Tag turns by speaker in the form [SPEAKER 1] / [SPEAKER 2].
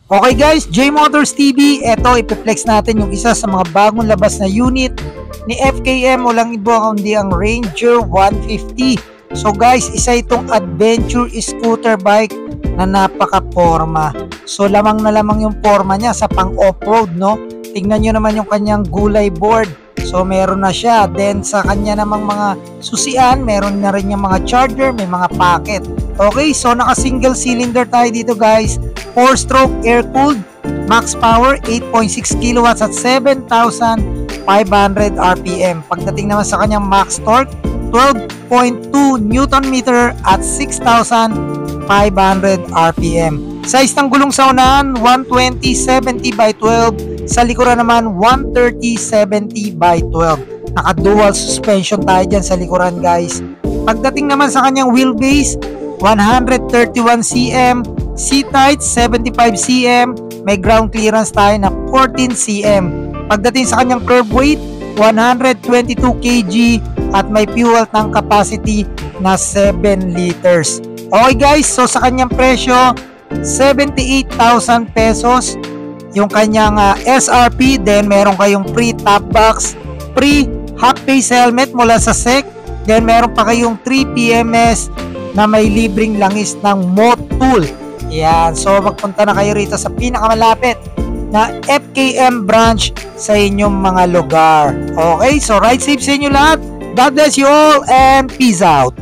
[SPEAKER 1] Okay guys, J Motors TV, eto ipiplex natin yung isa sa mga bagong labas na unit ni FKM, walang iba kundi ang Ranger 150. So guys, isa itong adventure scooter bike na napaka-forma. So lamang na lamang yung forma niya sa pang off-road, no? Tingnan nyo naman yung kanyang gulay board. So meron na siya. Then sa kanya namang mga susian, meron na rin yung mga charger, may mga packet. Okay, so naka single cylinder tayo dito guys. 4-stroke air-cooled, max power 8.6 kilowatts at 7,500 RPM. Pagdating naman sa kanyang max torque, 12.2 Newton meter at 6,500 RPM. Size ng gulong sa unahan, 120/70 by 12. Sa likuran naman, 130/70 by 12. Naka-dual suspension tayo dyan sa likuran guys. Pagdating naman sa kanyang wheelbase, 131 cm, seat height 75 cm, may ground clearance tayo na 14 cm. Pagdating sa kanyang curb weight, 122 kg at may fuel tank capacity na 7 liters. Okay guys, so sa kanyang presyo, 78,000 pesos yung kanyang SRP. Then meron kayong free top box, free half face helmet mula sa SEC. Then meron pa kayong 3 PMS na may libreng langis ng Motul. Yan, so magpunta na kayo rito sa pinakamalapit na FKM branch sa inyong mga lugar. Okay, so ride safe sa inyo lahat. God bless you all and peace out.